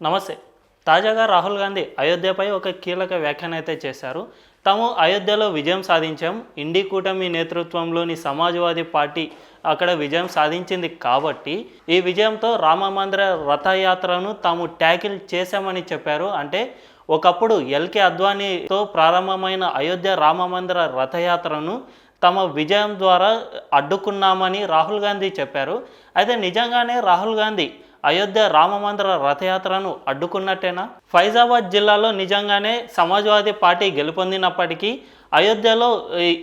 నమస్తే. తాజాగా రాహుల్ గాంధీ అయోధ్యపై ఒక కీలక వ్యాఖ్యానం అయితే చేశారు. తాము అయోధ్యలో విజయం సాధించాం, ఇండి కూటమి నేతృత్వంలోని సమాజ్వాదీ పార్టీ అక్కడ విజయం సాధించింది కాబట్టి ఈ విజయంతో రామమందిర రథయాత్రను తాము ట్యాకిల్ చేశామని చెప్పారు. అంటే ఒకప్పుడు ఎల్కే అద్వానీతో ప్రారంభమైన అయోధ్య రామమందిర రథయాత్రను తమ విజయం ద్వారా అడ్డుకున్నామని రాహుల్ గాంధీ చెప్పారు. అయితే నిజంగానే రాహుల్ గాంధీ అయోధ్య రామమందిర రథయాత్రను అడ్డుకున్నట్టేనా? ఫైజాబాద్ జిల్లాలో నిజంగానే సమాజ్వాదీ పార్టీ గెలుపొందినప్పటికీ అయోధ్యలో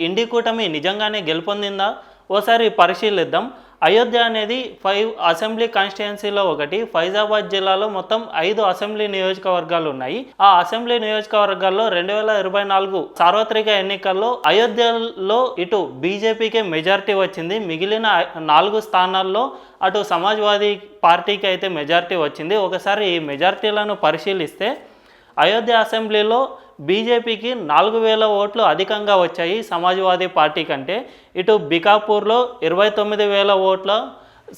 ఇండి కూటమి నిజంగానే గెలుపొందిందా? ఓసారి పరిశీలిద్దాం. అయోధ్య అనేది 5 అసెంబ్లీ కాన్స్టిట్యుయెన్సీలో ఒకటి. ఫైజాబాద్ జిల్లాలో మొత్తం 5 అసెంబ్లీ నియోజకవర్గాలు ఉన్నాయి. ఆ అసెంబ్లీ నియోజకవర్గాల్లో 2024 సార్వత్రిక ఎన్నికల్లో అయోధ్యలో ఇటు బీజేపీకే మెజారిటీ వచ్చింది. మిగిలిన 4 స్థానాల్లో అటు సమాజ్వాదీ పార్టీకి అయితే మెజారిటీ వచ్చింది. ఒకసారి ఈ మెజారిటీలను పరిశీలిస్తే అయోధ్య అసెంబ్లీలో బీజేపీకి 4000 ఓట్లు అధికంగా వచ్చాయి సమాజ్వాదీ పార్టీ కంటే. ఇటు బికాపూర్లో 29,000 ఓట్ల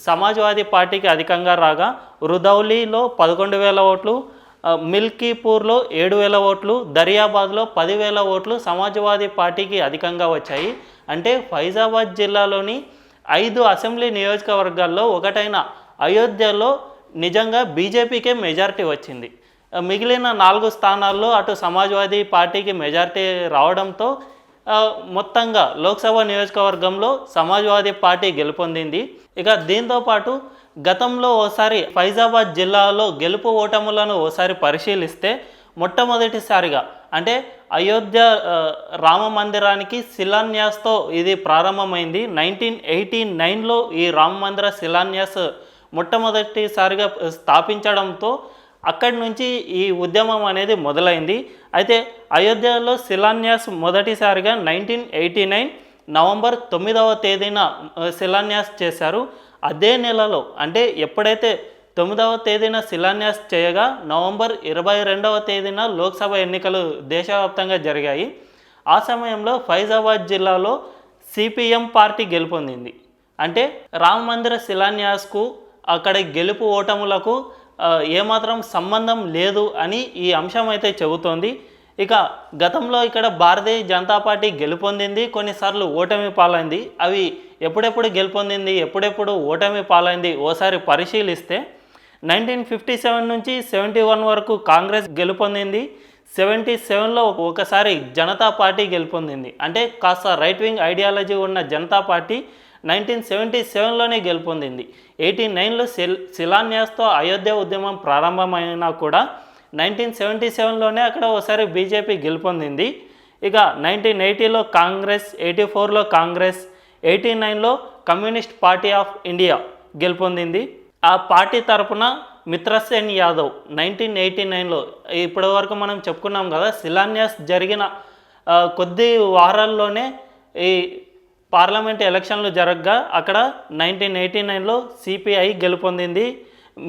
సమాజ్వాదీ పార్టీకి అధికంగా రాగా, రుదౌలీలో 11,000 ఓట్లు, మిల్కీపూర్లో 7,000 ఓట్లు, దరియాబాద్లో 10,000 ఓట్లు సమాజ్వాదీ పార్టీకి అధికంగా వచ్చాయి. అంటే ఫైజాబాద్ జిల్లాలోని 5 అసెంబ్లీ నియోజకవర్గాల్లో ఒకటైన అయోధ్యలో నిజంగా బీజేపీకే మెజారిటీ వచ్చింది. మిగిలిన 4 స్థానాల్లో అటు సమాజ్వాదీ పార్టీకి మెజారిటీ రావడంతో మొత్తంగా లోక్సభ నియోజకవర్గంలో సమాజ్వాదీ పార్టీ గెలుపొందింది. ఇక దీంతోపాటు గతంలో ఓసారి ఫైజాబాద్ జిల్లాలో గెలుపు ఓటములను ఓసారి పరిశీలిస్తే మొట్టమొదటిసారిగా అంటే అయోధ్య రామ మందిరానికి శిలాన్యాస్తో ఇది ప్రారంభమైంది. 1989లో ఈ రామ మందిర శిలాన్యాస్ మొట్టమొదటిసారిగా స్థాపించడంతో అక్కడి నుంచి ఈ ఉద్యమం అనేది మొదలైంది. అయితే అయోధ్యలో శిలాన్యాస్ మొదటిసారిగా 1989 నవంబర్ 9వ తేదీన శిలాన్యాస్ చేశారు. అదే నెలలో అంటే ఎప్పుడైతే 9వ తేదీన శిలాన్యాస్ చేయగా నవంబర్ 22వ తేదీన లోక్సభ ఎన్నికలు దేశవ్యాప్తంగా జరిగాయి. ఆ సమయంలో ఫైజాబాద్ జిల్లాలో సిపిఎం పార్టీ గెలుపొందింది. అంటే రామ మందిర శిలాన్యాస్కు అక్కడ గెలుపు ఓటములకు ఏమాత్రం సంబంధం లేదు అని ఈ అంశం అయితే చెబుతోంది. ఇక గతంలో ఇక్కడ భారతీయ జనతా పార్టీ గెలుపొందింది, కొన్నిసార్లు ఓటమి పాలైంది. అవి ఎప్పుడెప్పుడు గెలుపొందింది, ఎప్పుడెప్పుడు ఓటమి పాలైంది ఓసారి పరిశీలిస్తే 1957 నుంచి 71 వరకు కాంగ్రెస్ గెలుపొందింది. 77లో ఒకసారి జనతా పార్టీ గెలుపొందింది. అంటే కాస్త రైట్ వింగ్ ఐడియాలజీ ఉన్న జనతా పార్టీ 1977లోనే గెలుపొందింది. 89లో శిలాన్యాస్తో అయోధ్య ఉద్యమం ప్రారంభమైనా కూడా 1977లోనే అక్కడ ఒకసారి బీజేపీ గెలుపొందింది. ఇక 1980లో కాంగ్రెస్, 84లో కాంగ్రెస్, 89లో కమ్యూనిస్ట్ పార్టీ ఆఫ్ ఇండియా గెలుపొందింది. ఆ పార్టీ తరపున మిత్రసేన్ యాదవ్ 1989లో ఇప్పటి వరకు మనం చెప్పుకున్నాం కదా, శిలాన్యాస్ జరిగిన కొద్ది వారాల్లోనే ఈ పార్లమెంట్ ఎలక్షన్లు జరగగా అక్కడ 1989లో సిపిఐ గెలుపొందింది.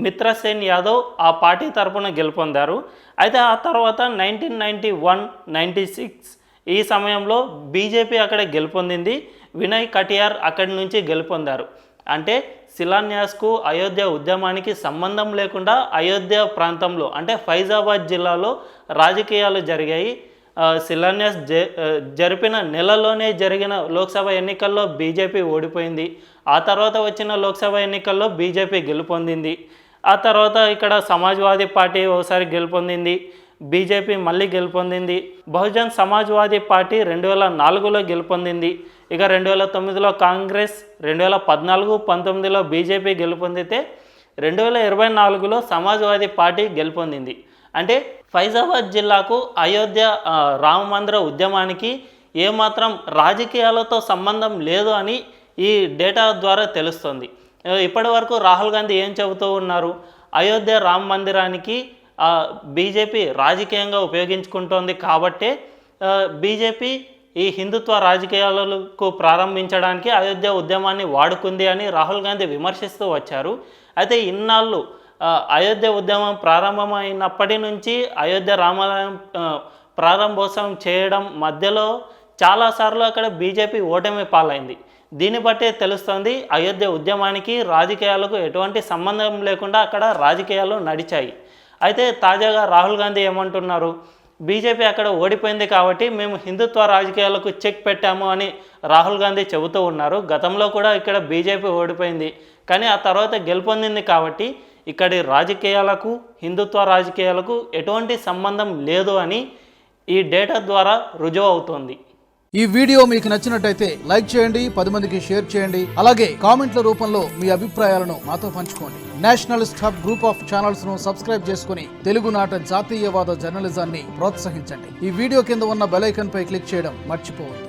మిత్రసేన్ యాదవ్ ఆ పార్టీ తరపున గెలుపొందారు. అయితే ఆ తర్వాత 1991, 96 ఈ సమయంలో బీజేపీ అక్కడ గెలుపొందింది. వినయ్ కటియార్ అక్కడి నుంచి గెలుపొందారు. అంటే శిలాన్యాస్కు అయోధ్య ఉద్యమానికి సంబంధం లేకుండా అయోధ్య ప్రాంతంలో అంటే ఫైజాబాద్ జిల్లాలో రాజకీయాలు జరిగాయి. శిలాన్యాస్ జరిపిన నెలలోనే జరిగిన లోక్సభ ఎన్నికల్లో బీజేపీ ఓడిపోయింది. ఆ తర్వాత వచ్చిన లోక్సభ ఎన్నికల్లో బీజేపీ గెలుపొందింది. ఆ తర్వాత ఇక్కడ సమాజ్వాదీ పార్టీ ఒకసారి గెలుపొందింది, బీజేపీ మళ్ళీ గెలుపొందింది. బహుజన్ సమాజ్వాదీ పార్టీ 2004లో గెలుపొందింది. ఇక 2009లో కాంగ్రెస్, 2014, 19లో బీజేపీ గెలుపొందితే 2024లో సమాజ్వాదీ పార్టీ గెలుపొందింది. అంటే ఫైజాబాద్ జిల్లాకు అయోధ్య రామ మందిర ఉద్యమానికి ఏమాత్రం రాజకీయాలతో సంబంధం లేదు అని ఈ డేటా ద్వారా తెలుస్తుంది. ఇప్పటి వరకు రాహుల్ గాంధీ ఏం చెబుతూ ఉన్నారు? అయోధ్య రామ మందిరానికి బీజేపీ రాజకీయంగా ఉపయోగించుకుంటోంది కాబట్టే బీజేపీ ఈ హిందుత్వ రాజకీయాలకు ప్రారంభించడానికి అయోధ్య ఉద్యమాన్ని వాడుకుంది అని రాహుల్ గాంధీ విమర్శిస్తూ వచ్చారు. అయితే ఇన్నాళ్ళు అయోధ్య ఉద్యమం ప్రారంభమైనప్పటి నుంచి అయోధ్య రామాలయం ప్రారంభోత్సవం చేయడం మధ్యలో చాలాసార్లు అక్కడ బీజేపీ ఓటమి పాలైంది. దీన్ని బట్టే తెలుస్తోంది అయోధ్య ఉద్యమానికి రాజకీయాలకు ఎటువంటి సంబంధం లేకుండా అక్కడ రాజకీయాలు నడిచాయి. అయితే తాజాగా రాహుల్ గాంధీ ఏమంటున్నారు, బీజేపీ అక్కడ ఓడిపోయింది కాబట్టి మేము హిందుత్వ రాజకీయాలకు చెక్ పెట్టాము అని రాహుల్ గాంధీ చెబుతూ ఉన్నారు. గతంలో కూడా ఇక్కడ బీజేపీ ఓడిపోయింది, కానీ ఆ తర్వాత గెలుపొందింది కాబట్టి ఇక్కడి రాజకీయాలకు హిందుత్వ రాజకీయాలకు ఎటువంటి సంబంధం లేదు అని ఈ డేటా ద్వారా రుజువు అవుతోంది. ఈ వీడియో మీకు నచ్చినట్టయితే లైక్ చేయండి, 10 మందికి షేర్ చేయండి. అలాగే కామెంట్ల రూపంలో మీ అభిప్రాయాలను మాతో పంచుకోండి. Nationalist hub group of channels ను సబ్స్క్రైబ్ చేసుకుని తెలుగునాట జాతీయవాద జర్నలిజాన్ని ప్రోత్సహించండి. ఈ వీడియో కింద ఉన్న బెల్ ఐకాన్ పై క్లిక్ చేయడం మర్చిపోవద్దు.